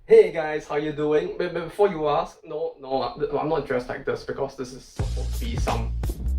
Hey guys, how you doing? Before you ask, no, I'm not dressed like this because this is supposed to be some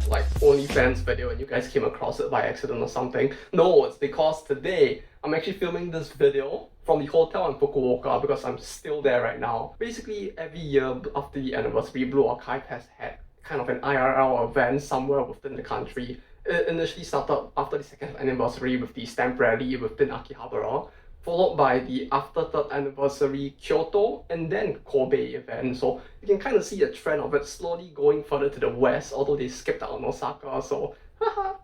like OnlyFans video and you guys came across it by accident or something. No, it's because today I'm actually filming this video from the hotel in Fukuoka because I'm still there right now. Basically, every year after the anniversary, Blue Archive has had kind of an IRL event somewhere within the country. It initially started after the second anniversary with the stamp rally within Akihabara, followed by the after third anniversary Kyoto and then Kobe event. So you can kind of see a trend of it slowly going further to the west, although they skipped out on Osaka. So, haha,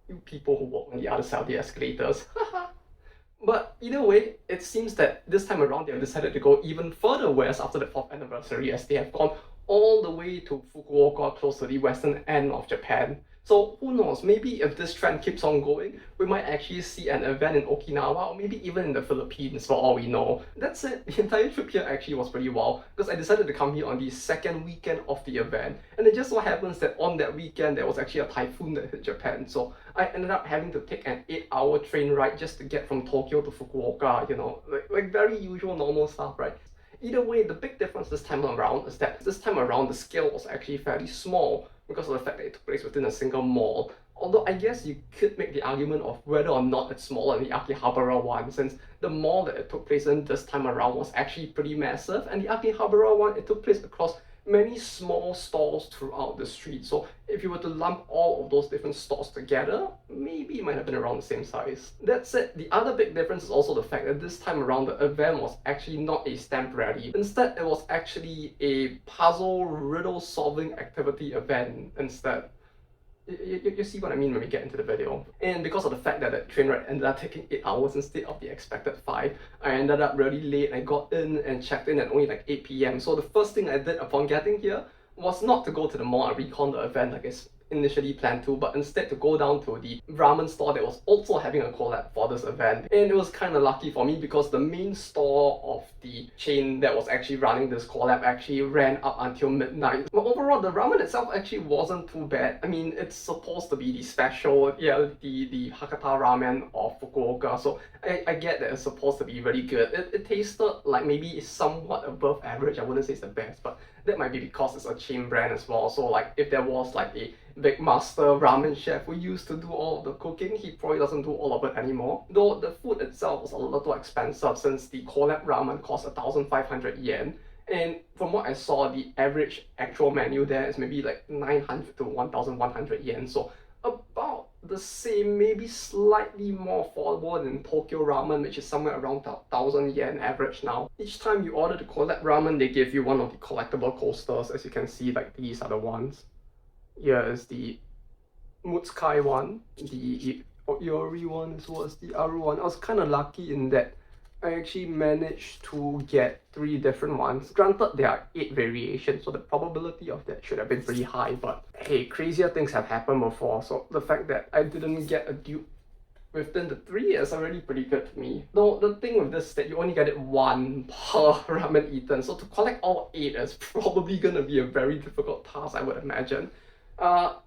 you people who walk on the other side of the escalators, haha. But either way, it seems that this time around they have decided to go even further west after the fourth anniversary, as they have gone all the way to Fukuoka, close to the western end of Japan. So who knows, maybe if this trend keeps on going, we might actually see an event in Okinawa or maybe even in the Philippines for all we know. That's it, the entire trip here actually was pretty wild because I decided to come here on the second weekend of the event, and it just so happens that on that weekend there was actually a typhoon that hit Japan, so I ended up having to take an 8-hour train ride just to get from Tokyo to Fukuoka, like very usual normal stuff, right? Either way, the big difference this time around is that this time around the scale was actually fairly small because of the fact that it took place within a single mall. Although I guess you could make the argument of whether or not it's smaller than the Akihabara one, since the mall that it took place in this time around was actually pretty massive, and the Akihabara one, it took place across many small stalls throughout the street. So if you were to lump all of those different stalls together, maybe it might have been around the same size. That said, the other big difference is also the fact that this time around the event was actually not a stamp rally. Instead, it was actually a puzzle riddle solving activity event instead. You see what I mean when we get into the video. And because of the fact that the train ride ended up taking 8 hours instead of the expected 5, I ended up really late. I got in and checked in at only like 8 p.m. So the first thing I did upon getting here was not to go to the mall and recon the event like it's initially planned to, but instead to go down to the ramen store that was also having a collab for this event. And it was kind of lucky for me because the main store of the chain that was actually running this collab actually ran up until midnight. But overall, the ramen itself actually wasn't too bad. I mean, it's supposed to be the special, the Hakata ramen of Fukuoka, so I get that it's supposed to be really good. It tasted like maybe somewhat above average. I wouldn't say it's the best, but that might be because it's a chain brand as well. So like if there was like a big master ramen chef who used to do all of the cooking, he probably doesn't do all of it anymore. Though the food itself was a little expensive since the collab ramen cost 1,500 yen. And from what I saw, the average actual menu there is maybe like 900 to 1,100 yen. So about the same, maybe slightly more affordable than Tokyo ramen, which is somewhere around 1,000 yen average now. Each time you order the collab ramen, they give you one of the collectible coasters. As you can see, like these are the ones. Here is the Mutsu one, the Iori one, as well as the ARoute one. I was kind of lucky in that I actually managed to get 3 different ones. Granted, there are 8 variations, so the probability of that should have been pretty high, but hey, crazier things have happened before, so the fact that I didn't get a dupe within the 3 is already pretty good to me. Though the thing with this is that you only get it 1 per ramen eaten, so to collect all 8 is probably gonna be a very difficult task, I would imagine.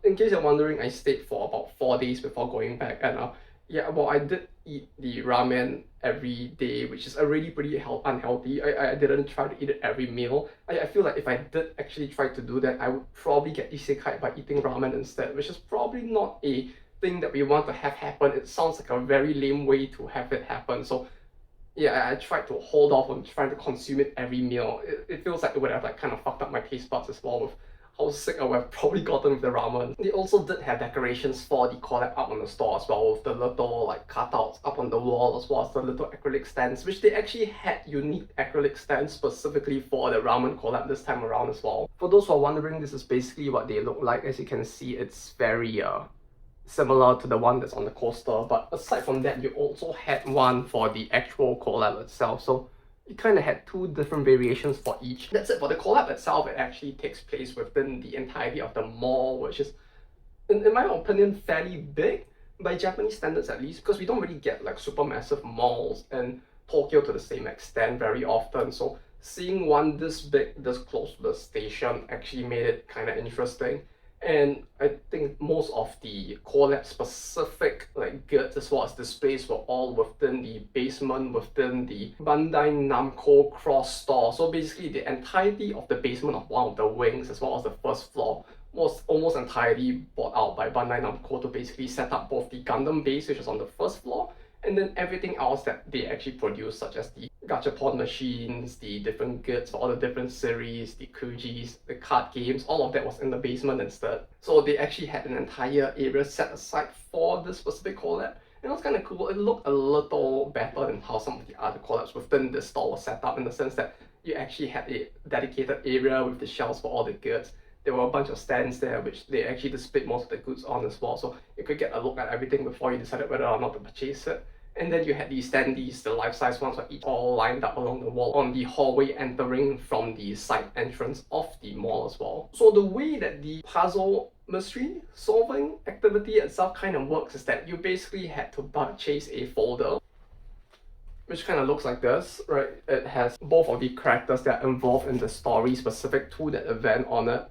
In case you're wondering, I stayed for about 4 days before going back, and yeah, well, I did eat the ramen every day, which is already pretty unhealthy. I didn't try to eat it every meal. I feel like if I did actually try to do that, I would probably get isekai by eating ramen instead, which is probably not a thing that we want to have happen. It sounds like a very lame way to have it happen. So yeah, I tried to hold off on trying to consume it every meal. It feels like it would have like kind of fucked up my taste buds as well with how sick I would have probably gotten with the ramen. They also did have decorations for the collab up on the store as well, with the little like cutouts up on the wall as well as the little acrylic stands, which they actually had unique acrylic stands specifically for the ramen collab this time around as well. For those who are wondering, this is basically what they look like. As you can see, it's very similar to the one that's on the coaster, but aside from that, you also had one for the actual collab itself. So you kind of had 2 different variations for each. That's it. For the collab itself, it actually takes place within the entirety of the mall, which is, in my opinion, fairly big, by Japanese standards at least, because we don't really get like super massive malls in Tokyo to the same extent very often. So seeing one this big, this close to the station actually made it kind of interesting. And I think most of the collab specific like like goods as well as displays were all within the basement within the Bandai Namco cross store. So basically the entirety of the basement of one of the wings as well as the first floor was almost entirely bought out by Bandai Namco to basically set up both the Gundam base, which is on the first floor, and then everything else that they actually produce, such as the gachapon machines, the different goods for all the different series, the kujis, the card games, all of that was in the basement instead. So they actually had an entire area set aside for this specific collab. And it was kind of cool. It looked a little better than how some of the other collabs within the store was set up, in the sense that you actually had a dedicated area with the shelves for all the goods. There were a bunch of stands there which they actually displayed most of the goods on as well, so you could get a look at everything before you decided whether or not to purchase it. And then you had these standees, the life-size ones, were each all lined up along the wall on the hallway entering from the side entrance of the mall as well. So the way that the puzzle mystery solving activity itself kind of works is that you basically had to purchase a folder which kind of looks like this, right? It has both of the characters that are involved in the story specific to that event on it.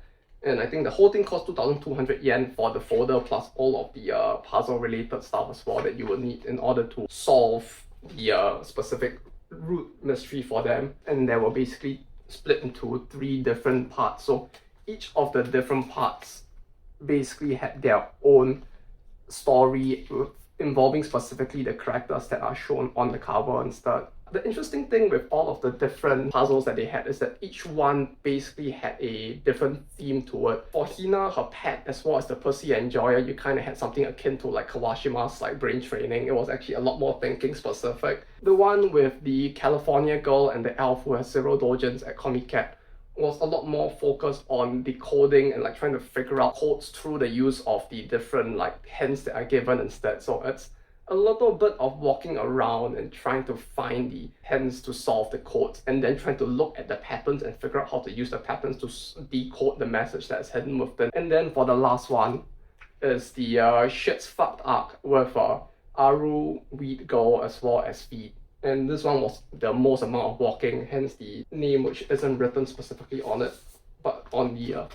And I think the whole thing cost 2,200 yen for the folder, plus all of the puzzle related stuff as well that you will need in order to solve the specific route mystery for them. And they were basically split into 3 different parts. So each of the different parts basically had their own story involving specifically the characters that are shown on the cover instead. The interesting thing with all of the different puzzles that they had is that each one basically had a different theme to it. For Hina, her pet, as well as the Pussy Enjoyer, you kind of had something akin to like Kawashima's like brain training. It was actually a lot more thinking specific. The one with the California girl and the elf who has 0 dojins at Comic Cat was a lot more focused on decoding and like trying to figure out codes through the use of the different like hints that are given instead. So it's a little bit of walking around and trying to find the hints to solve the codes, and then trying to look at the patterns and figure out how to use the patterns to decode the message that's hidden within. And then for the last one is the shit's fucked arc with Aru, Weed Girl, as well as Feed. And this one was the most amount of walking, hence the name, which isn't written specifically on it, but on the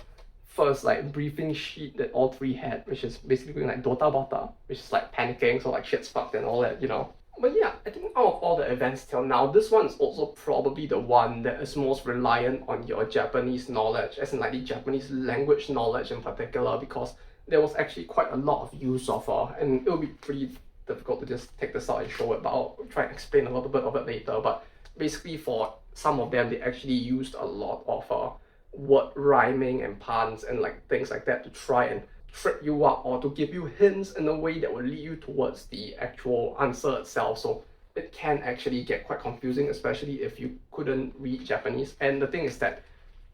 first like briefing sheet that all 3 had, which is basically like Dotabata, which is like panicking, so like shit's fucked and all that, you know. But yeah, I think out of all the events till now, this one is also probably the one that is most reliant on your Japanese knowledge, as in like the Japanese language knowledge in particular, because there was actually quite a lot of use of and it will be pretty difficult to just take this out and show it, but I'll try and explain a little bit of it later. But basically for some of them, they actually used a lot of word rhyming and puns and like things like that to try and trip you up or to give you hints in a way that will lead you towards the actual answer itself. So it can actually get quite confusing, especially if you couldn't read Japanese. And the thing is that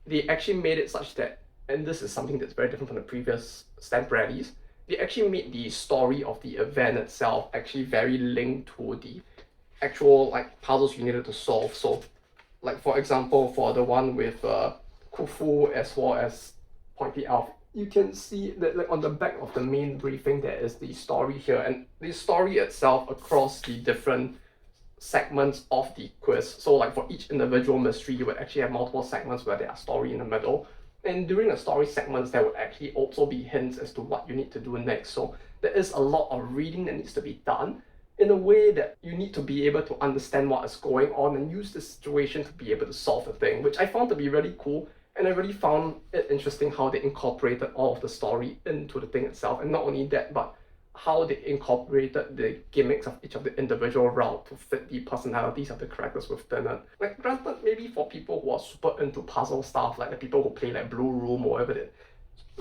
they actually made it such that, and this is something that's very different from the previous stamp rallies, they actually made the story of the event itself actually very linked to the actual like puzzles you needed to solve. So like for example, for the one with Kufu as well as Pointy Elf, you can see that like on the back of the main briefing there is the story here, and the story itself across the different segments of the quiz. So like for each individual mystery, you would actually have multiple segments where there are story in the middle. And during the story segments, there would actually also be hints as to what you need to do next. So there is a lot of reading that needs to be done in a way that you need to be able to understand what is going on and use the situation to be able to solve the thing, which I found to be really cool. And I really found it interesting how they incorporated all of the story into the thing itself. And not only that, but how they incorporated the gimmicks of each of the individual route to fit the personalities of the characters within it. Like granted, maybe for people who are super into puzzle stuff, like the people who play like Blue Room or whatever the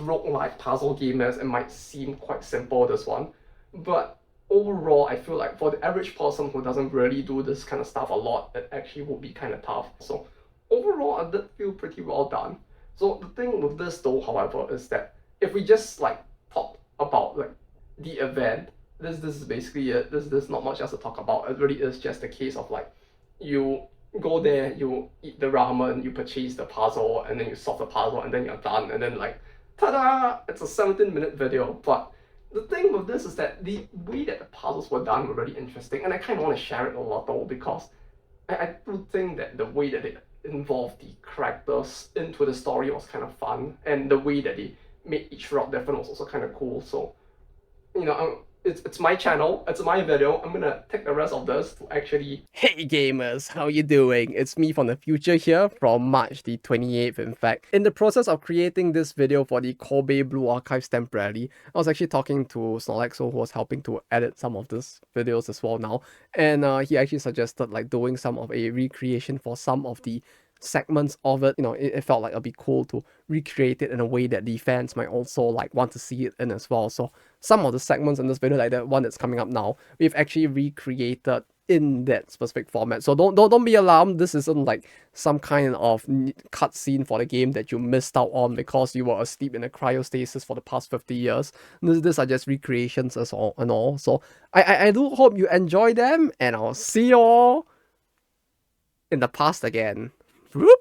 roguelike puzzle game is, it might seem quite simple, this one. But overall, I feel like for the average person who doesn't really do this kind of stuff a lot, it actually would be kind of tough. So overall, I did feel pretty well done. So the thing with this though, however, is that if we just like talk about like the event, this is basically it. There's not much else to talk about. It really is just a case of like, you go there, you eat the ramen, you purchase the puzzle, and then you solve the puzzle, and then you're done, and then like, ta-da! It's a 17-minute video. But the thing with this is that the way that the puzzles were done were really interesting, and I kind of want to share it a lot though, because I do think that the way that they involved the characters into the story was kind of fun, and the way that they made each route different was also kind of cool. So, you know, it's my channel, it's my video. I'm gonna take the rest of this to actually. Hey gamers, how you doing? It's me from the future here, from March the 28th in fact. In the process of creating this video for the Kobe Blue Archives temporarily, I was actually talking to Snorlaxxo, who was helping to edit some of these videos as well now. And he actually suggested like doing some of a recreation for some of the segments of it. You know, it felt like it'd be cool to recreate it in a way that the fans might also like want to see it in as well. So some of the segments in this video, like the one that's coming up now, we've actually recreated in that specific format. So don't be alarmed. This isn't like some kind of cutscene for the game that you missed out on because you were asleep in a cryostasis for the past 50 years. These are just recreations as all and all. So I do hope you enjoy them, and I'll see you all in the past again. Whoop.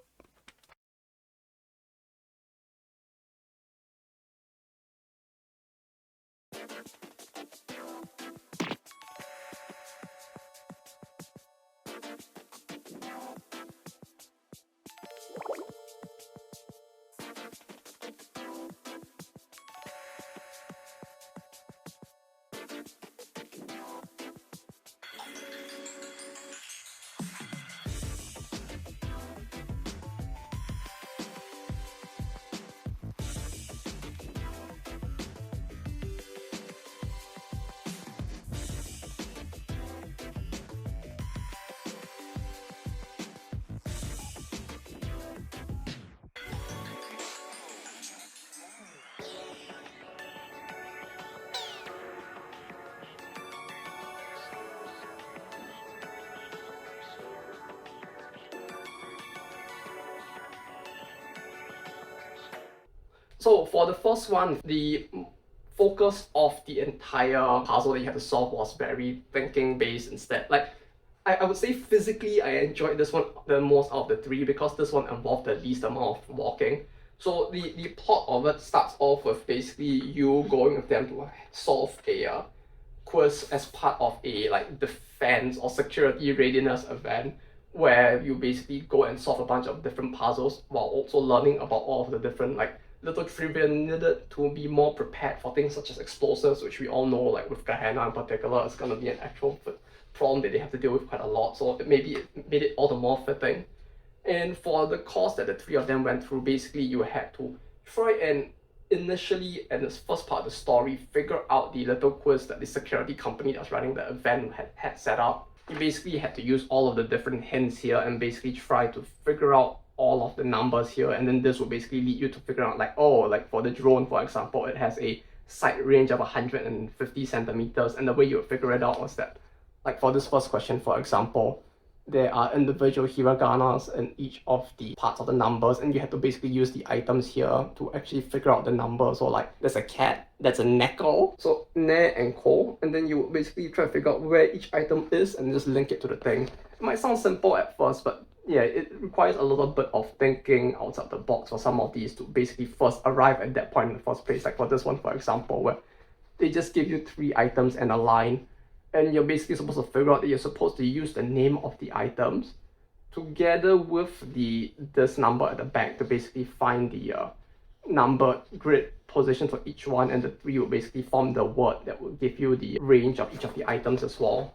So for the first one, the focus of the entire puzzle that you have to solve was very thinking based instead. Like, I would say physically I enjoyed this one the most of the three because this one involved the least amount of walking. So the plot of it starts off with basically you going with them to solve a quiz as part of a like defense or security readiness event where you basically go and solve a bunch of different puzzles while also learning about all of the different like little trivia needed to be more prepared for things such as explosives, which we all know, like with Gehenna in particular, is going to be an actual problem that they have to deal with quite a lot. So it made it all the more fitting. And for the course that the three of them went through, basically you had to try and initially, in this first part of the story, figure out the little quiz that the security company that's running the event had set up. You basically had to use all of the different hints here and basically try to figure out all of the numbers here, and then this will basically lead you to figure out like, oh, like for the drone, for example, it has a sight range of 150 centimeters, and the way you would figure it out was that, like for this first question, for example, there are individual hiraganas in each of the parts of the numbers, and you have to basically use the items here to actually figure out the number. So like, there's a cat, that's a neko, so ne and ko, and then you basically try to figure out where each item is and just link it to the thing. It might sound simple at first, but yeah, it requires a little bit of thinking outside the box for some of these to basically first arrive at that point in the first place. Like for this one, for example, where they just give you 3 items and a line, and you're basically supposed to figure out that you're supposed to use the name of the items together with this number at the back to basically find the number grid position for each one, and the 3 will basically form the word that will give you the range of each of the items as well.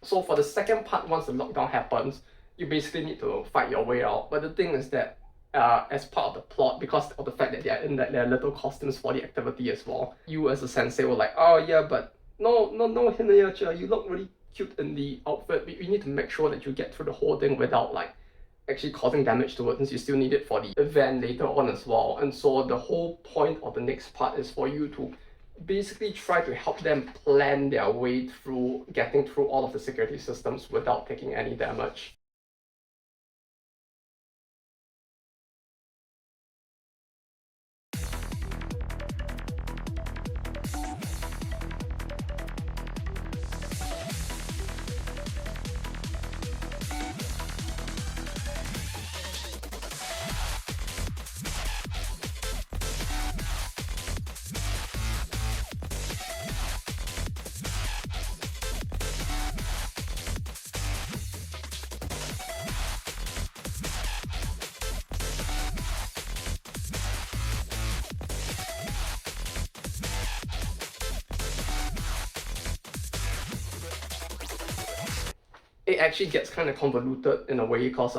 So for the second part, once the lockdown happens, you basically need to fight your way out. But the thing is that as part of the plot, because of the fact that they are in their little costumes for the activity as well, you as a sensei were like, oh yeah, but no, Hina, you look really cute in the outfit. We need to make sure that you get through the whole thing without like actually causing damage to it, since you still need it for the event later on as well. And so the whole point of the next part is for you to basically try to help them plan their way through getting through all of the security systems without taking any damage. It actually gets kind of convoluted in a way because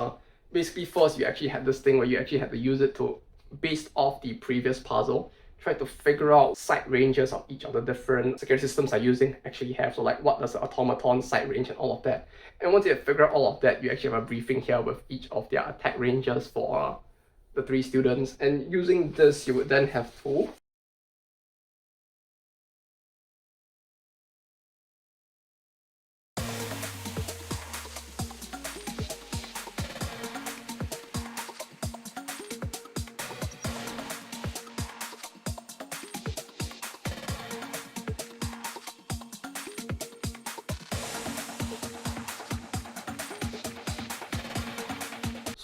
basically first you actually had this thing where you actually had to use it to, based off the previous puzzle, try to figure out side ranges of each of the different security systems are using actually have. So like what does the automaton side range and all of that. And once you have figured out all of that, you actually have a briefing here with each of their attack ranges for the 3 students. And using this, you would then have to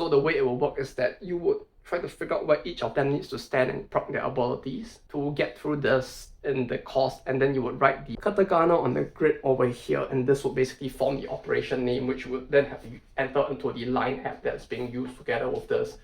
So the way it will work is that you would try to figure out where each of them needs to stand and proc their abilities to get through this in the course, and then you would write the katakana on the grid over here, and this would basically form the operation name, which would then have to enter into the line app that's being used together with this.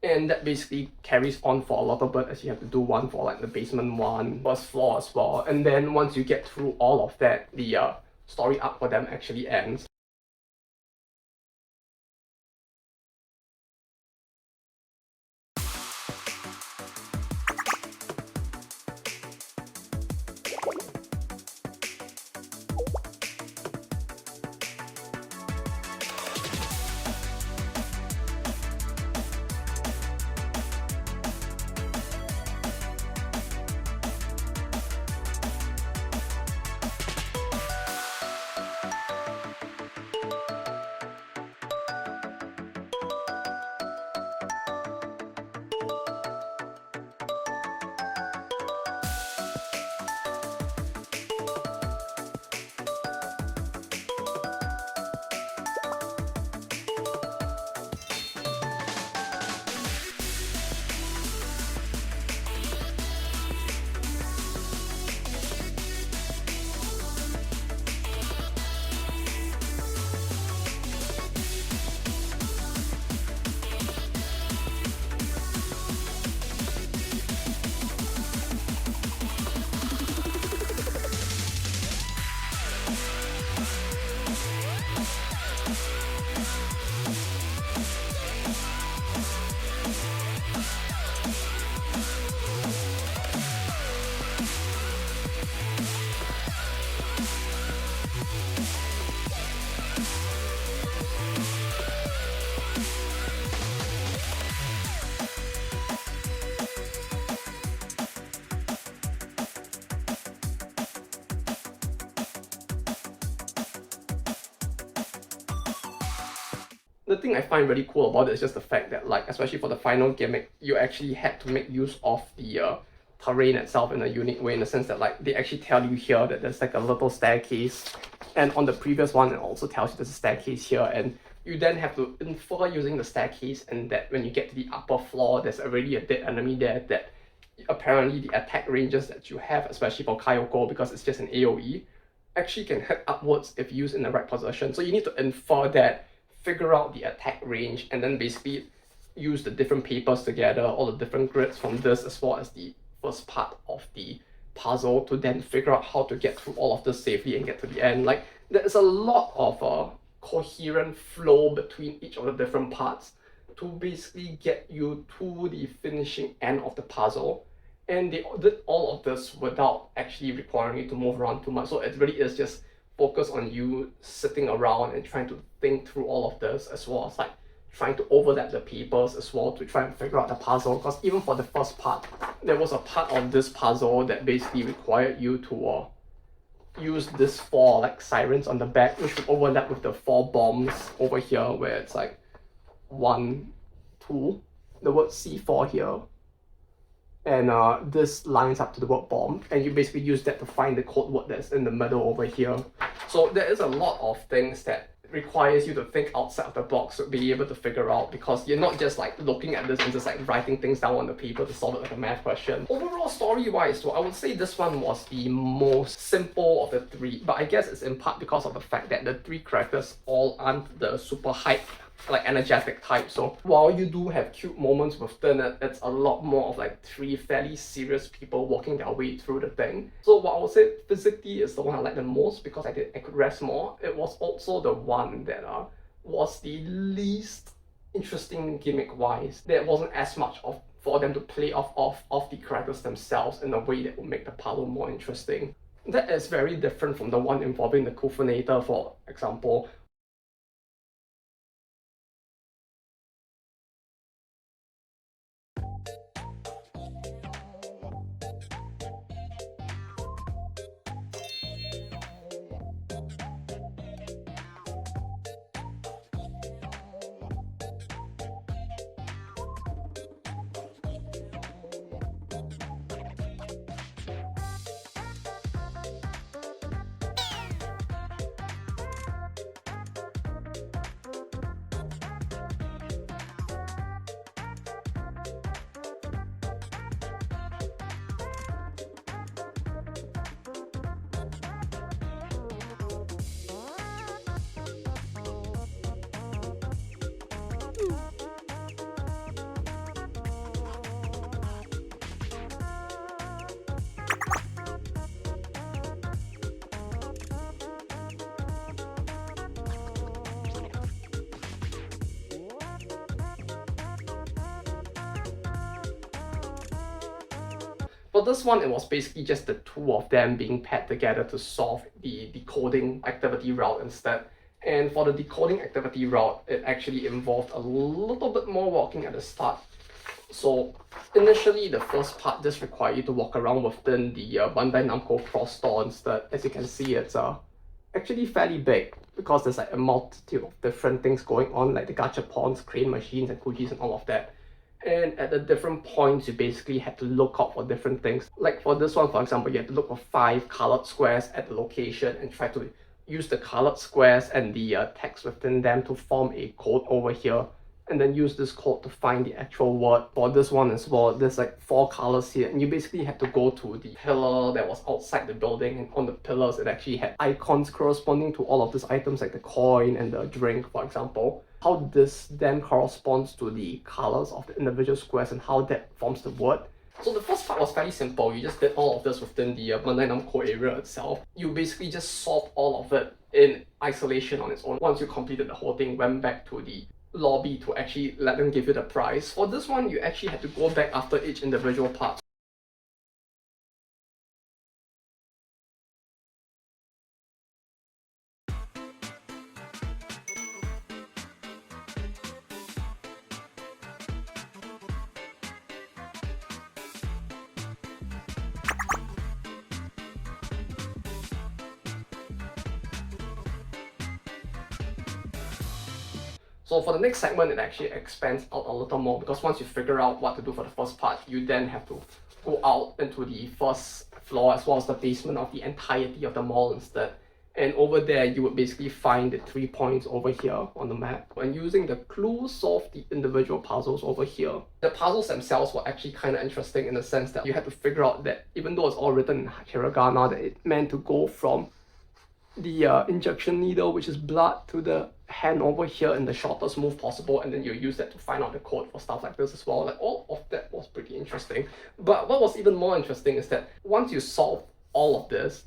And that basically carries on for a little bit, as you have to do one for like the basement one, first floor as well. And then once you get through all of that, the story arc for them actually ends. The thing I find really cool about it is just the fact that, like, especially for the final gimmick, you actually had to make use of the terrain itself in a unique way, in the sense that, like, they actually tell you here that there's like a little staircase, and on the previous one it also tells you there's a staircase here, and you then have to infer using the staircase, and that when you get to the upper floor, there's already a dead enemy there that apparently the attack ranges that you have, especially for Kayoko, because it's just an AoE, actually can hit upwards if used in the right position. So you need to infer that, figure out the attack range, and then basically use the different papers together, all the different grids from this as well as the first part of the puzzle, to then figure out how to get through all of this safely and get to the end. Like, there's a lot of coherent flow between each of the different parts to basically get you to the finishing end of the puzzle. And they did all of this without actually requiring you to move around too much. So it really is just focus on you sitting around and trying to think through all of this, as well as like trying to overlap the papers as well to try and figure out the puzzle. Because even for the first part, there was a part of this puzzle that basically required you to use this 4 like sirens on the back, which would overlap with the 4 bombs over here, where it's like 1, 2, the word C4 here, and this lines up to the word bomb, and you basically use that to find the code word that's in the middle over here. So there is a lot of things that requires you to think outside of the box to be able to figure out, because you're not just like looking at this and just like writing things down on the paper to solve it like a math question. Overall, story-wise, so I would say this one was the most simple of the 3, but I guess it's in part because of the fact that the 3 characters all aren't the super hype, like energetic type. So while you do have cute moments within it, it's a lot more of like 3 fairly serious people walking their way through the thing. So what I would say physically is the one I like the most, because I could rest more. It was also the one that was the least interesting gimmick wise. There wasn't as much of for them to play off the characters themselves in a way that would make the puzzle more interesting. That is very different from the one involving the Kufinator, for example. For this one, it was basically just the 2 of them being paired together to solve the decoding activity route instead. And for the decoding activity route, it actually involved a little bit more walking at the start. So initially, the first part just required you to walk around within the Bandai Namco Cross store instead. As you can see, it's actually fairly big, because there's like a multitude of different things going on, like the gachapons, crane machines, and kujis and all of that. And at the different points, you basically had to look out for different things. Like for this one, for example, you had to look for 5 colored squares at the location and try to use the colored squares and the text within them to form a code over here, and then use this code to find the actual word. For this one as well, there's like 4 colors here, and you basically had to go to the pillar that was outside the building, and on the pillars it actually had icons corresponding to all of these items, like the coin and the drink, for example. How this then corresponds to the colors of the individual squares and how that forms the word. So the first part was fairly simple. You just did all of this within the Bandai Namco area itself. You basically just solved all of it in isolation on its own. Once you completed the whole thing, went back to the lobby to actually let them give you the prize. For this one, you actually had to go back after each individual part. So for the next segment, it actually expands out a little more, because once you figure out what to do for the first part, you then have to go out into the first floor as well as the basement of the entirety of the mall instead. And over there, you would basically find the 3 points over here on the map. And using the clues, solve the individual puzzles over here. The puzzles themselves were actually kind of interesting in the sense that you had to figure out that even though it's all written in hiragana, that it meant to go from the injection needle, which is blood, to the hand over here in the shortest move possible, and then you use that to find out the code for stuff like this as well. Like, all of that was pretty interesting. But what was even more interesting is that once you solve all of this,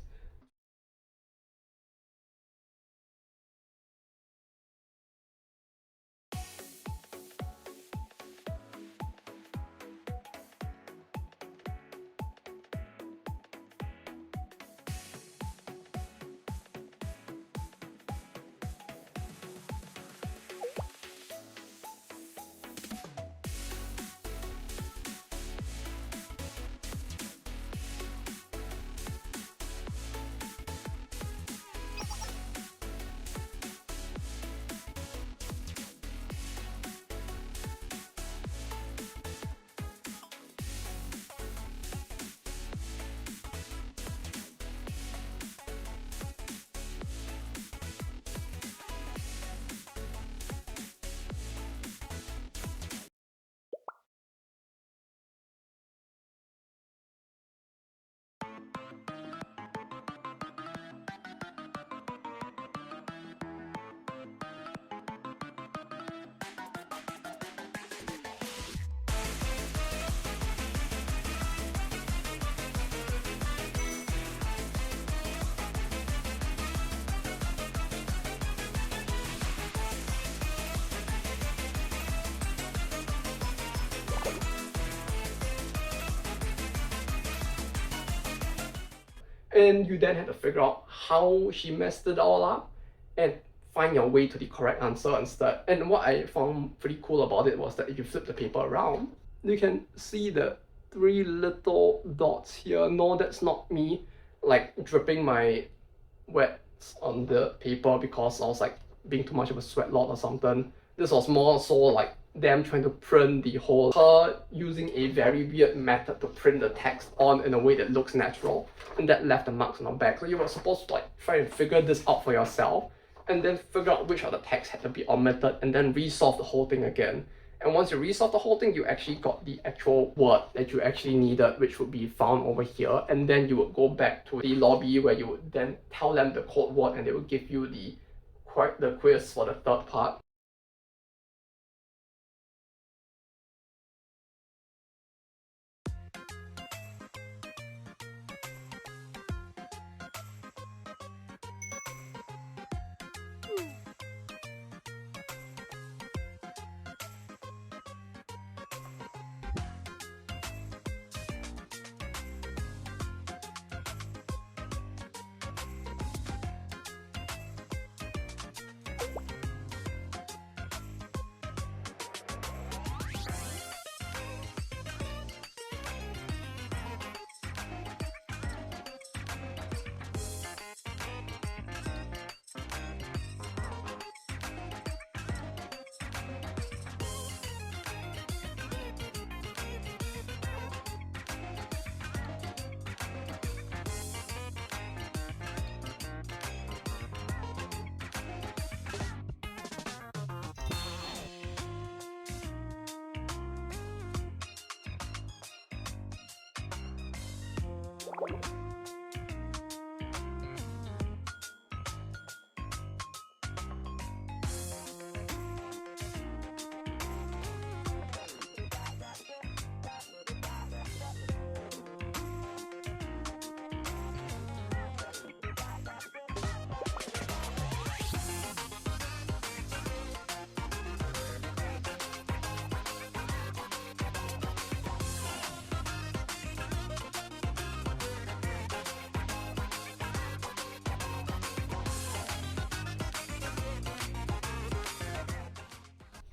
and you then have to figure out how she messed it all up and find your way to the correct answer instead. And what I found pretty cool about it was that if you flip the paper around, you can see the 3 little dots here. No, that's not me like dripping my wets on the paper because I was like being too much of a sweat lord or something. This was more so like them trying to print the whole, her using a very weird method to print the text on in a way that looks natural, and that left the marks on her back. So you were supposed to like try and figure this out for yourself, and then figure out which of the text had to be omitted, and then resolve the whole thing again. And once you resolve the whole thing, you actually got the actual word that you actually needed, which would be found over here. And then you would go back to the lobby where you would then tell them the code word, and they would give you the quiz for the third part.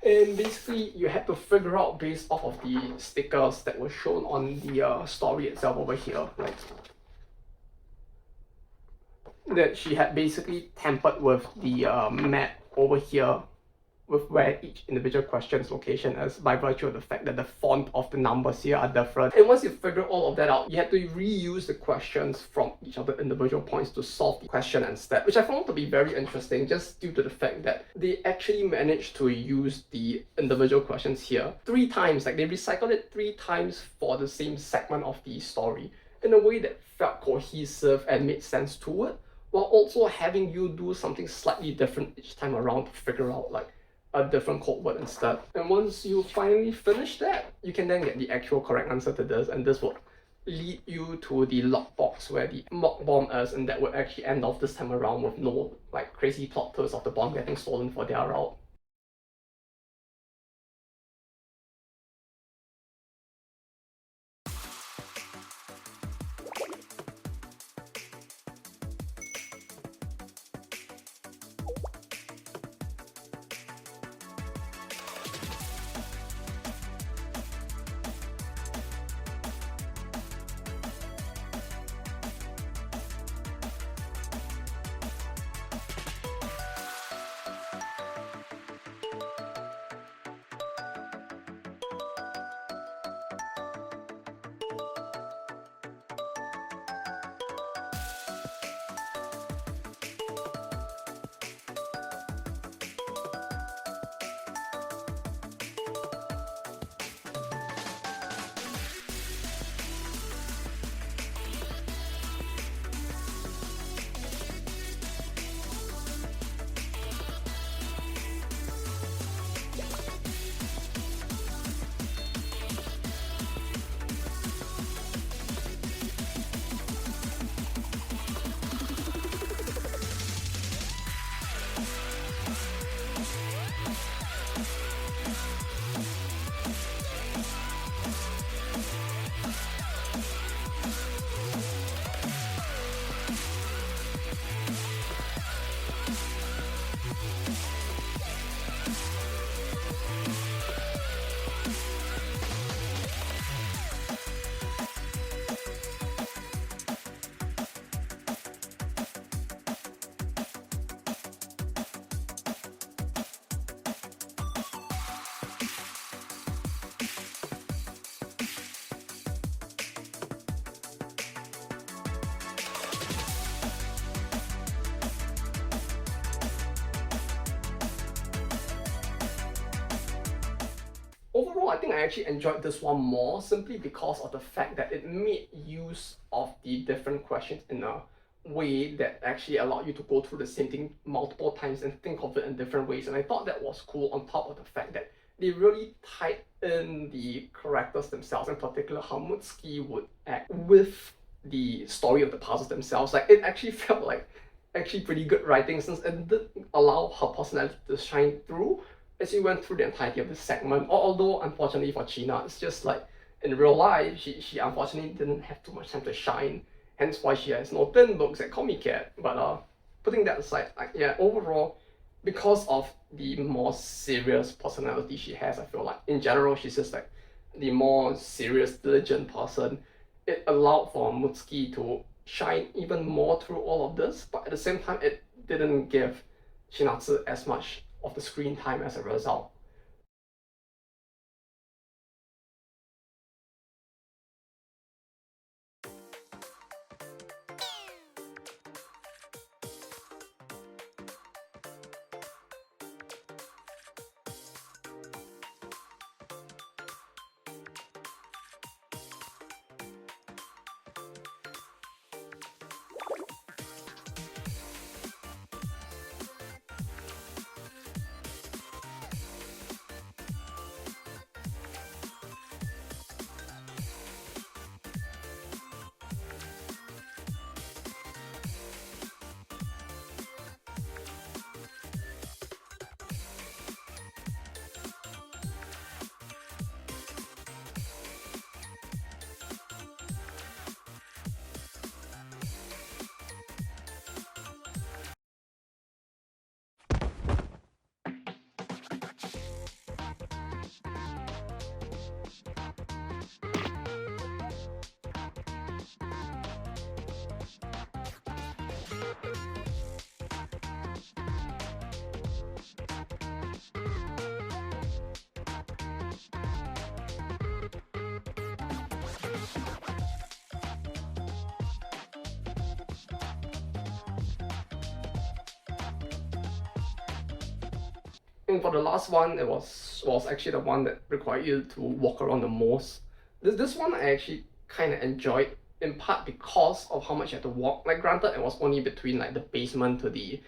And basically, you had to figure out based off of the stickers that were shown on the story itself over here, like that she had basically tampered with the map over here with where each individual question's location is by virtue of the fact that the font of the numbers here are different. And once you figure all of that out, you have to reuse the questions from each of the individual points to solve the question instead, which I found to be very interesting just due to the fact that they actually managed to use the individual questions here 3 times. Like, they recycled it 3 times for the same segment of the story in a way that felt cohesive and made sense to it, while also having you do something slightly different each time around to figure out like a different code word instead. And once you finally finish that, you can then get the actual correct answer to this, and this would lead you to the lockbox where the mock bomb is, and that would actually end off this time around with no like crazy plot twists of the bomb getting stolen for their route. Overall, I think I actually enjoyed this one more simply because of the fact that it made use of the different questions in a way that actually allowed you to go through the same thing multiple times and think of it in different ways. And I thought that was cool, on top of the fact that they really tied in the characters themselves, in particular how Mutsuki would act with the story of the puzzles themselves. Like, it actually felt like actually pretty good writing, since it did allow her personality to shine through as you went through the entirety of this segment. Although, unfortunately for China, it's just like in real life, she unfortunately didn't have too much time to shine, hence why she has no thin looks at Comic Cat. But putting that aside, like, yeah, overall, because of the more serious personality she has, I feel like in general she's just like the more serious, diligent person. It allowed for Mutsuki to shine even more through all of this, but at the same time, it didn't give Chinatsu as much of the screen time as a result. And for the last one, it was actually the one that required you to walk around the most. This one I actually kind of enjoyed, in part because of how much you had to walk. Like, granted, it was only between like the basement to the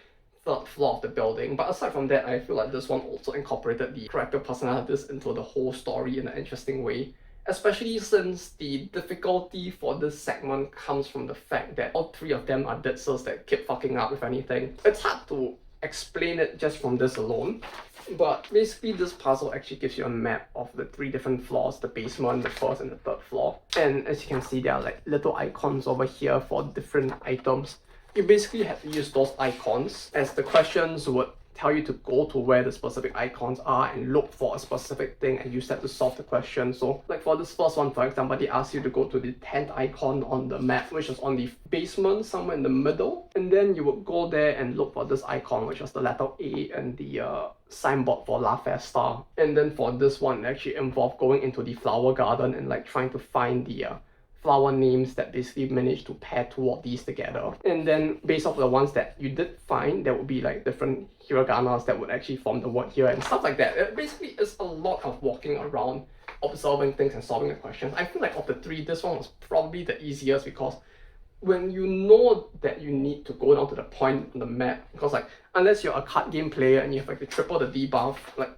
third floor of the building, but aside from that, I feel like this one also incorporated the character personalities into the whole story in an interesting way. Especially since the difficulty for this segment comes from the fact that all three of them are dead cells that keep fucking up with anything. It's hard to explain it just from this alone, but basically this puzzle actually gives you a map of the three different floors, the basement, the first and the third floor. And as you can see, there are like little icons over here for different items. You basically have to use those icons as the questions would tell you to go to where the specific icons are and look for a specific thing and use that to solve the question. So like for this first one, for example, they ask you to go to the 10th icon on the map, which is on the basement somewhere in the middle, and then you would go there and look for this icon, which was the letter A and the signboard for La Festa. And then for this one, it actually involved going into the flower garden and like trying to find the flower names that basically managed to pair two of these together. And then based off the ones that you did find, there would be like different hiraganas that would actually form the word here and stuff like that. It basically is a lot of walking around, observing things and solving the questions. I feel like of the three, this one was probably the easiest because when you know that you need to go down to the point on the map, because like unless you're a card game player and you have like the triple the debuff, like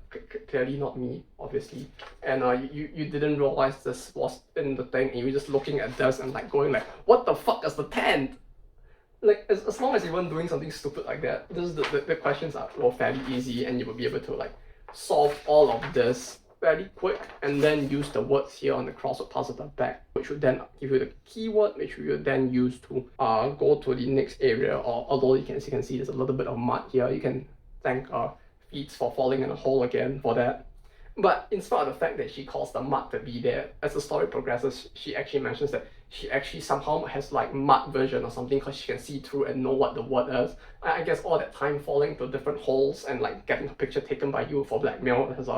clearly not me, obviously, and you didn't realize this was in the thing and you were just looking at this and like going like, what the fuck is the 10th? Like as long as you weren't doing something stupid like that, the questions were fairly easy and you would be able to like solve all of this fairly quick and then use the words here on the crossword puzzle at the back, which would then give you the keyword, which you would then use to go to the next area. Or although you can see there's a little bit of mud here, you can thank Feats for falling in a hole again for that. But in spite of the fact that she calls the mud to be there, as the story progresses, she actually mentions that she actually somehow has like mud version or something because she can see through and know what the word is. I guess all that time falling to different holes and like getting a picture taken by you for blackmail has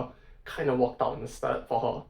kind of worked out instead for her.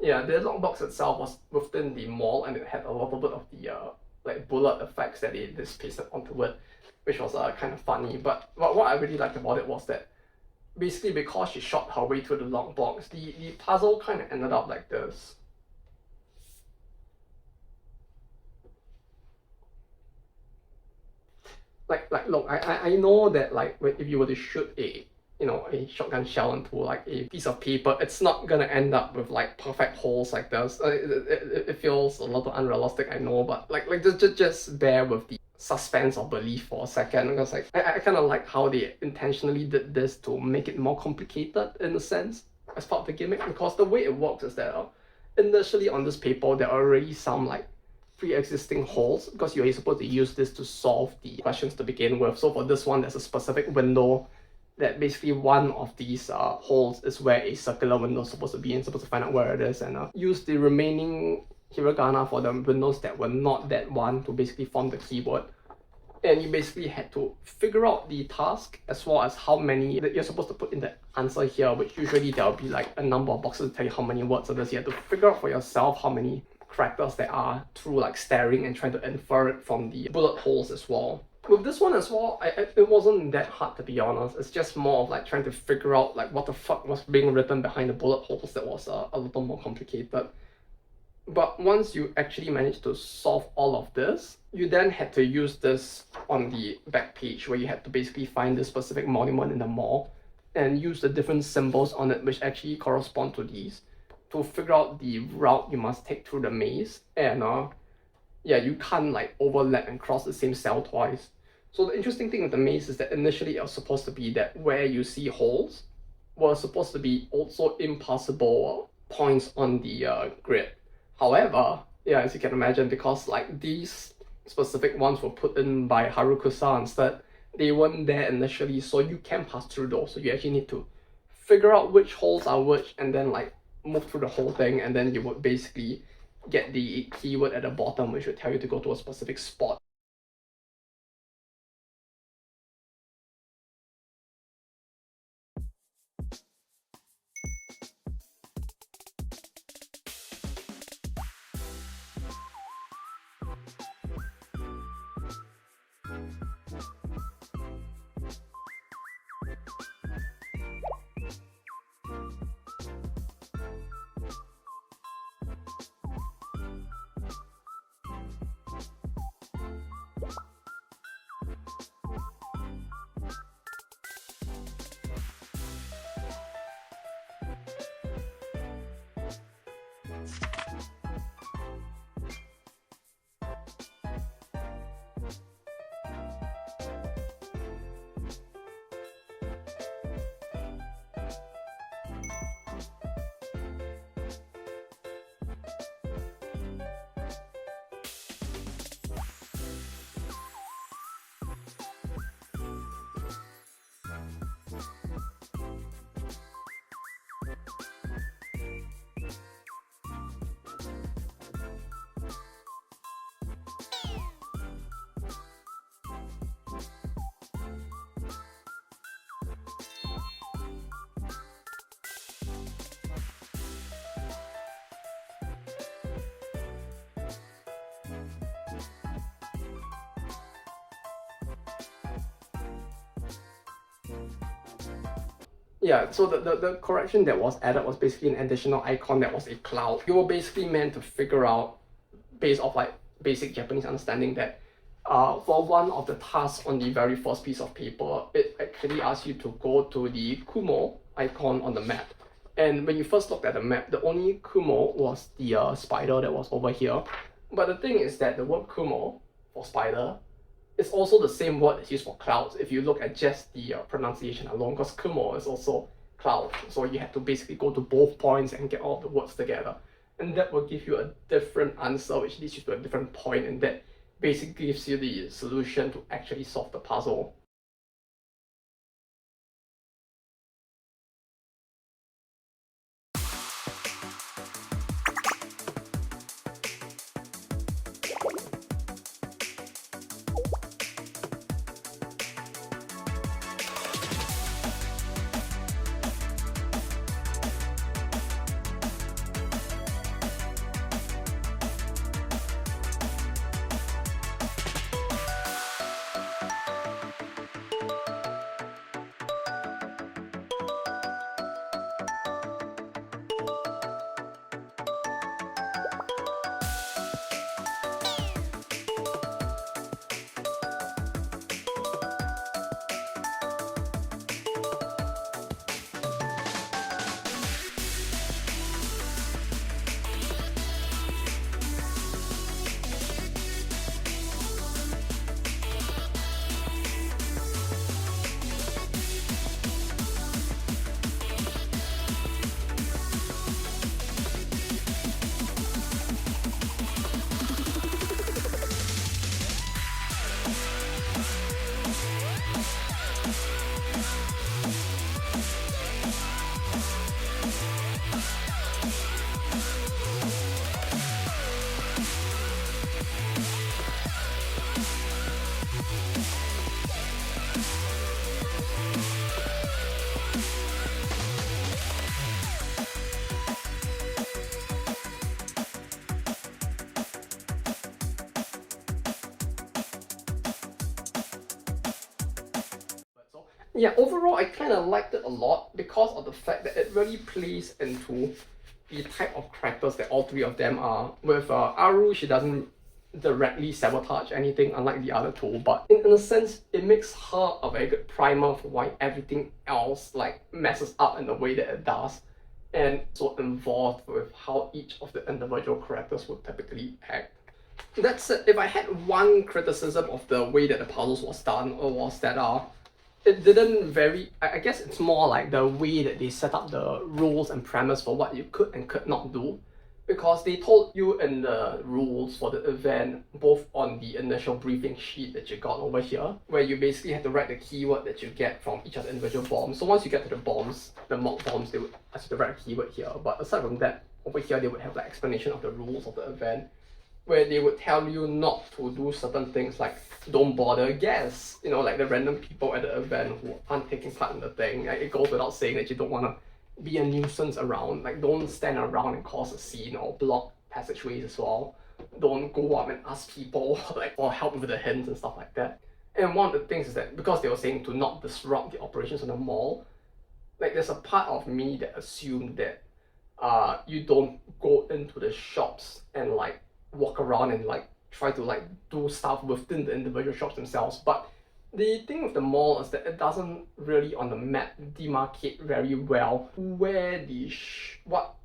Yeah, the lockbox itself was within the mall and it had a little bit of the like bullet effects that they just pasted onto it, which was kind of funny. But what I really liked about it was that basically because she shot her way through the lockbox, the puzzle kind of ended up like this. look, I know that like if you were to shoot a a shotgun shell into like a piece of paper, it's not gonna end up with like perfect holes like this. It feels a little unrealistic, I know, but like just bear with the suspense of belief for a second, because like I kind of like how they intentionally did this to make it more complicated in a sense as part of the gimmick, because the way it works is that initially on this paper there are already some like pre-existing holes, because you're supposed to use this to solve the questions to begin with. So for this one, there's a specific window that basically one of these holes is where a circular window is supposed to be, and supposed to find out where it is, and use the remaining hiragana for the windows that were not that one to basically form the keyword. And you basically had to figure out the task as well as how many that you're supposed to put in the answer here, which usually there'll be like a number of boxes to tell you how many words it is. You have to figure out for yourself how many characters there are through like staring and trying to infer it from the bullet holes as well. With this one as well, it wasn't that hard, to be honest. It's just more of like trying to figure out like what the fuck was being written behind the bullet holes that was a little more complicated. But once you actually managed to solve all of this, you then had to use this on the back page, where you had to basically find this specific monument in the mall and use the different symbols on it which actually correspond to these to figure out the route you must take through the maze. And yeah, you can't like overlap and cross the same cell twice. So the interesting thing with the maze is that initially it was supposed to be that where you see holes were supposed to be also impassable points on the grid. However, yeah, as you can imagine, because like these specific ones were put in by Haruka-san instead, they weren't there initially, so you can pass through those. So you actually need to figure out which holes are which, and then like move through the whole thing, and then you would basically get the keyword at the bottom, which would tell you to go to a specific spot. Yeah, so the correction that was added was basically an additional icon that was a cloud. You were basically meant to figure out, based off like basic Japanese understanding, that for one of the tasks on the very first piece of paper, it actually asks you to go to the Kumo icon on the map. And when you first looked at the map, the only Kumo was the spider that was over here. But the thing is that the word Kumo for spider is also the same word that's used for clouds if you look at just the pronunciation alone, because Kumo is also cloud. So you have to basically go to both points and get all the words together. And that will give you a different answer, which leads you to a different point, and that basically gives you the solution to actually solve the puzzle. Yeah, overall I kind of liked it a lot because of the fact that it really plays into the type of characters that all three of them are. With Aru, she doesn't directly sabotage anything unlike the other two, but in a sense it makes her a very good primer for why everything else like messes up in the way that it does, and so involved with how each of the individual characters would typically act. That said, if I had one criticism of the way that the puzzles was done, was that it didn't very, I guess it's more like the way that they set up the rules and premise for what you could and could not do. Because they told you in the rules for the event, both on the initial briefing sheet that you got over here, where you basically have to write the keyword that you get from each of the individual bombs. So once you get to the bombs, the mock bombs, they would ask you to write a keyword here. But aside from that, over here they would have like explanation of the rules of the event, where they would tell you not to do certain things like don't bother guests, you know, like the random people at the event who aren't taking part in the thing. Like, it goes without saying that you don't want to be a nuisance around, like don't stand around and cause a scene or block passageways as well. Don't go up and ask people like for help with the hints and stuff like that. And one of the things is that because they were saying to not disrupt the operations of the mall, like there's a part of me that assumed that you don't go into the shops and like walk around and like try to like do stuff within the individual shops themselves. But the thing with the mall is that it doesn't really on the map demarcate very well where what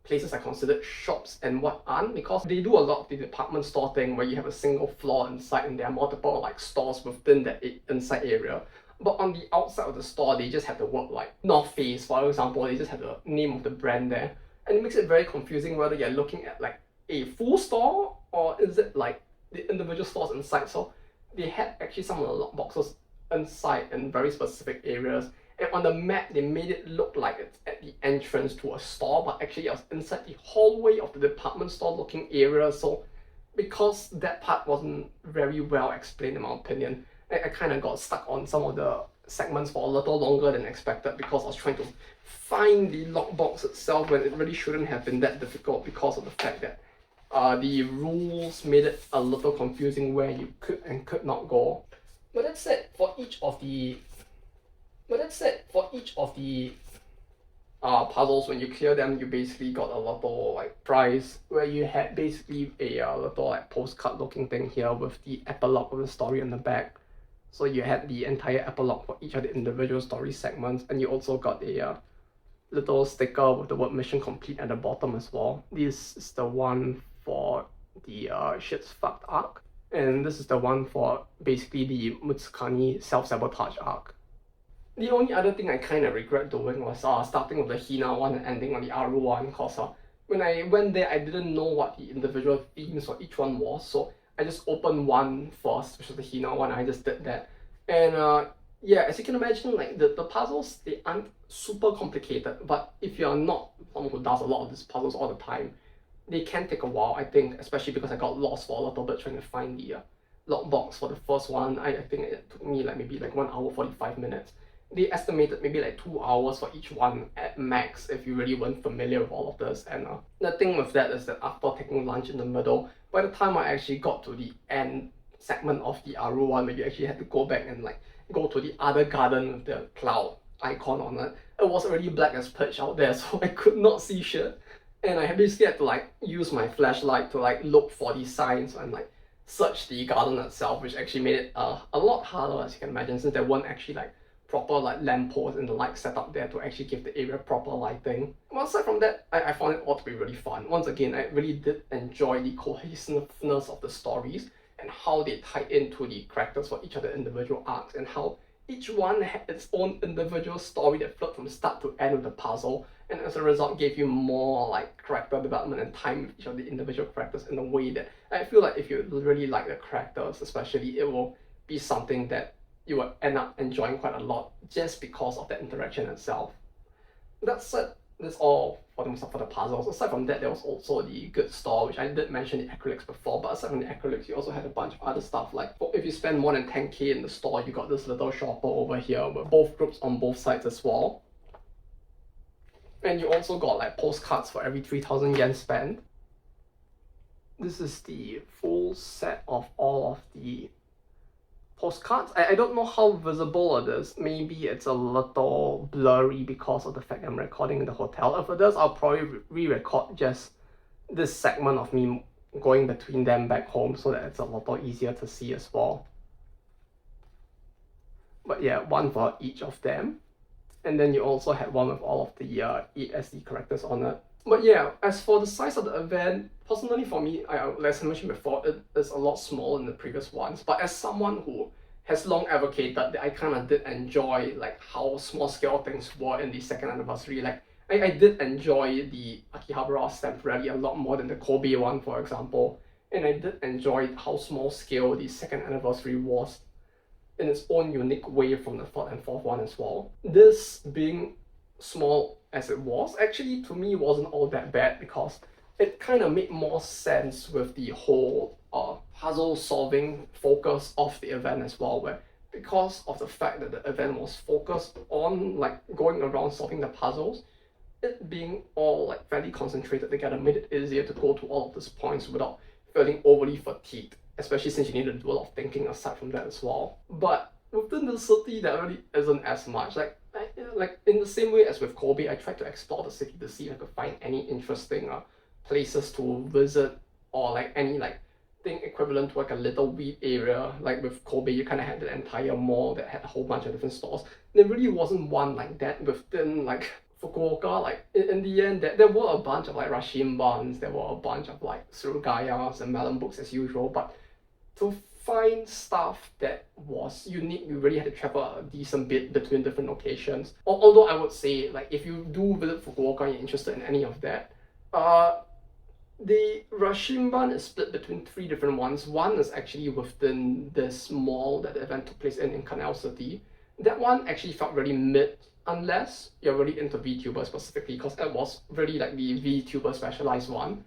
places are considered shops and what aren't, because they do a lot of the department store thing where you have a single floor inside and there are multiple like stores within that inside area. But on the outside of the store, they just have the word like North Face, for example, they just have the name of the brand there. And it makes it very confusing whether you're looking at like a full store or is it like the individual stores inside. So they had actually some of the lock boxes inside in very specific areas, and on the map they made it look like it's at the entrance to a store, but actually it was inside the hallway of the department store looking area. So because that part wasn't very well explained in my opinion, I kind of got stuck on some of the segments for a little longer than expected because I was trying to find the lockbox itself when it really shouldn't have been that difficult because of the fact that the rules made it a little confusing where you could and could not go. But that said, for each of the puzzles, when you clear them, you basically got a little like prize where you had basically a little like postcard looking thing here with the epilogue of the story on the back. So you had the entire epilogue for each of the individual story segments, and you also got a little sticker with the word mission complete at the bottom as well. This is the one for the shit's fucked arc, and this is the one for basically the Mutsukani self-sabotage arc. The only other thing I kind of regret doing was starting with the Hina one and ending on the Aru one, because when I went there I didn't know what the individual themes for each one was, so I just opened one first, which was the Hina one. I just did that, and yeah, as you can imagine, like the puzzles, they aren't super complicated, but if you're not someone who does a lot of these puzzles all the time, they can take a while, I think, especially because I got lost for a little bit trying to find the lockbox for the first one. I think it took me like maybe like 1 hour 45 minutes. They estimated maybe like 2 hours for each one at max if you really weren't familiar with all of this. And the thing with that is that after taking lunch in the middle, by the time I actually got to the end segment of the Aru one where you actually had to go back and like go to the other garden with the cloud icon on it, it was already black as pitch out there, so I could not see shit. And I basically had to like use my flashlight to like look for the signs and like search the garden itself, which actually made it a lot harder, as you can imagine, since there weren't actually like proper like lampposts and the light set up there to actually give the area proper lighting. Well, aside from that, I found it all to be really fun. Once again, I really did enjoy the cohesiveness of the stories and how they tied into the characters for each of the individual arcs, and how each one had its own individual story that flowed from start to end of the puzzle, and as a result gave you more like character development and time with each of the individual characters in a way that I feel like if you really like the characters especially, it will be something that you will end up enjoying quite a lot just because of that interaction itself. That said, that's all for the puzzles. Aside from that, there was also the goods store, which I did mention the acrylics before, but aside from the acrylics, you also had a bunch of other stuff, like if you spend more than 10k in the store, you got this little shopper over here with both groups on both sides as well. And you also got like postcards for every 3000 yen spent. This is the full set of all of the postcards. I don't know how visible it is. Maybe it's a little blurry because of the fact I'm recording in the hotel. If it is, I'll probably re-record just this segment of me going between them back home so that it's a little easier to see as well. But yeah, one for each of them. And then you also had one with all of the 8 SD characters on it. But yeah, as for the size of the event, personally for me, as I mentioned before, it is a lot smaller than the previous ones. But as someone who has long advocated that I kind of did enjoy like how small scale things were in the second anniversary. Like I did enjoy the Akihabara stamp rally a lot more than the Kobe one, for example. And I did enjoy how small scale the second anniversary was in its own unique way from the third and fourth one as well. This being small as it was, actually to me wasn't all that bad because it kind of made more sense with the whole puzzle solving focus of the event as well, where because of the fact that the event was focused on like going around solving the puzzles, it being all like fairly concentrated together made it easier to go to all of these points without feeling overly fatigued, especially since you need to do a lot of thinking aside from that as well. But within the city, that really isn't as much. Like in the same way as with Kobe, I tried to explore the city to see if I could find any interesting places to visit or like any like thing equivalent to like a little weed area. Like with Kobe, you kind of had the entire mall that had a whole bunch of different stores. There really wasn't one like that within like Fukuoka. Like in the end, there were a bunch of like Rashimbans, there were a bunch of like Surugayas and melon books as usual, but to find stuff that was unique, you really had to travel a decent bit between different locations. Although I would say, like, if you do visit Fukuoka and you're interested in any of that, the Rashimban is split between 3 different ones. One is actually within this mall that the event took place in Canal City. That one actually felt really mid, unless you're really into VTuber specifically, because that was really like the VTuber specialized one.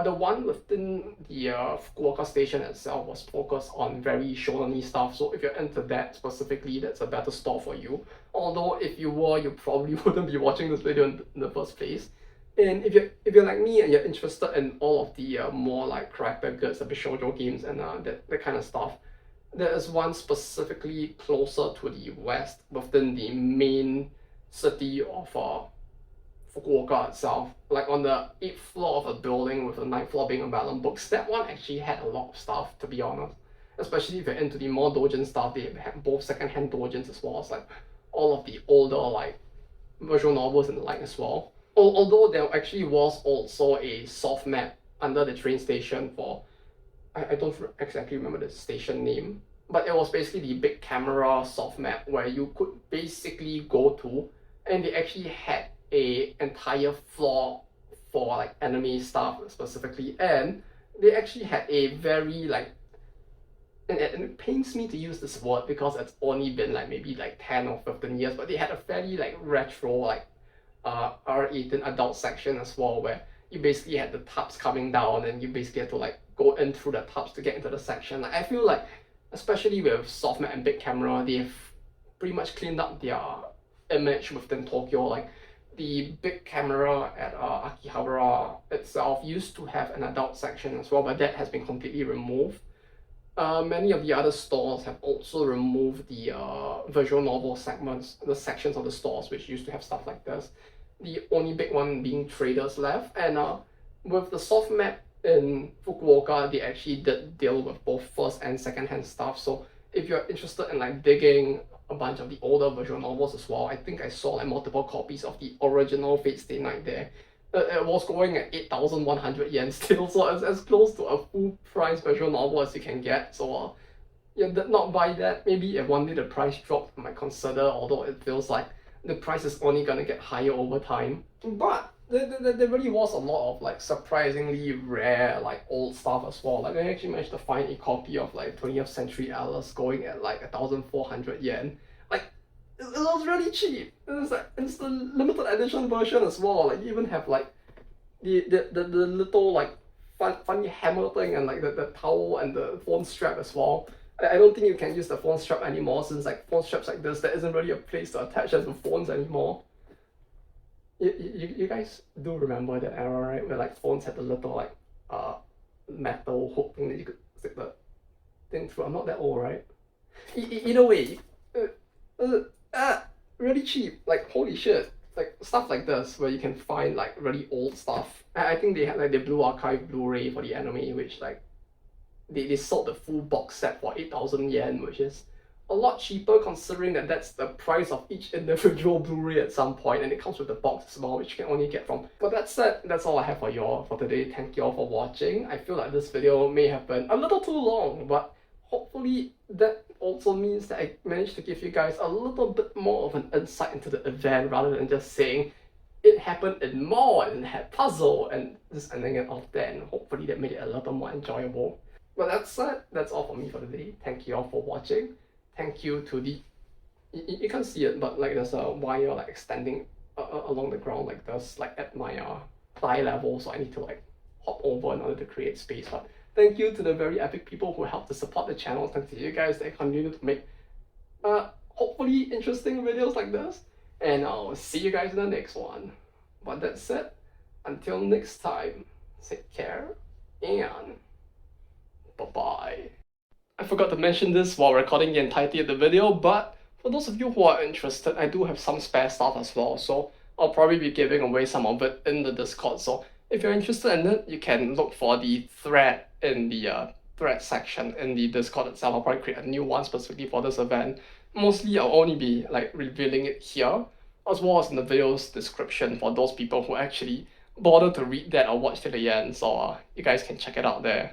The one within the Fukuoka station itself was focused on very shonen-y stuff, so if you're into that specifically, that's a better store for you. Although if you were, you probably wouldn't be watching this video in the first place. And if you're like me and you're interested in all of the more like character goods, the shoujo games and that kind of stuff, there is one specifically closer to the west within the main city of Fukuoka itself, like on the 8th floor of a building with the 9th floor being a melon books. That one actually had a lot of stuff, to be honest. Especially if you're into the more doujin stuff, they had both second-hand doujins as well as like all of the older like visual novels and the like as well. Although there actually was also a soft map under the train station for, I don't exactly remember the station name, but it was basically the big camera soft map where you could basically go to, and they actually had a entire floor for like anime stuff specifically, and they actually had a very like, and it pains me to use this word because it's only been like maybe like 10 or 15 years, but they had a fairly like retro like R18 adult section as well, where you basically had the tubs coming down and you basically had to like go in through the tubs to get into the section. Like I feel like, especially with softmat and big camera, they've pretty much cleaned up their image within Tokyo. Like the big camera at Akihabara itself used to have an adult section as well, but that has been completely removed. Many of the other stores have also removed the visual novel segments, the sections of the stores which used to have stuff like this. The only big one being traders left, and with the soft map in Fukuoka, they actually did deal with both first and second hand stuff. So if you're interested in like digging a bunch of the older visual novels as well, I think I saw like multiple copies of the original Fate Stay Night there. It was going at 8,100 yen still, so it's as close to a full price visual novel as you can get. So yeah, did not buy that. Maybe if one day the price dropped, I might consider, although it feels like the price is only gonna get higher over time. But there really was a lot of like surprisingly rare like old stuff as well. Like I actually managed to find a copy of like 20th Century Alice going at like 1,400 yen. Like it was really cheap. It's the limited edition version as well. Like you even have like the little like funny hammer thing and like the towel and the phone strap as well. I don't think you can use the phone strap anymore, since like phone straps like this, there isn't really a place to attach them to phones anymore. You guys do remember that era, right? Where like phones had the little like metal hook thing that you could stick the thing through. I'm not that old, right? Either way, really cheap. Like holy shit, like stuff like this where you can find like really old stuff. I think they had like the Blue Archive Blu-ray for the anime, which like they sold the full box set for 8,000 yen, which is a lot cheaper considering that that's the price of each individual Blu-ray at some point, and it comes with the box as well, which you can only get from. But that said, that's all I have for y'all for today. Thank you all for watching. I feel like this video may have been a little too long, but hopefully that also means that I managed to give you guys a little bit more of an insight into the event rather than just saying it happened in mall and had puzzle and just ending it off there, and hopefully that made it a little more enjoyable. But that said, that's all for me for today. Thank you all for watching. Thank you to the... You can't see it, but like there's a wire like extending along the ground like this, like at my thigh level, so I need to like hop over in order to create space. But thank you to the very epic people who helped to support the channel. Thanks to you guys that continue to make hopefully interesting videos like this. And I'll see you guys in the next one. But that said, until next time, take care and bye-bye. I forgot to mention this while recording the entirety of the video, but for those of you who are interested, I do have some spare stuff as well, so I'll probably be giving away some of it in the Discord. So if you're interested in it, you can look for the thread in the thread section in the Discord itself. I'll probably create a new one specifically for this event. Mostly I'll only be like revealing it here, as well as in the video's description for those people who actually bother to read that or watch till the end, so you guys can check it out there.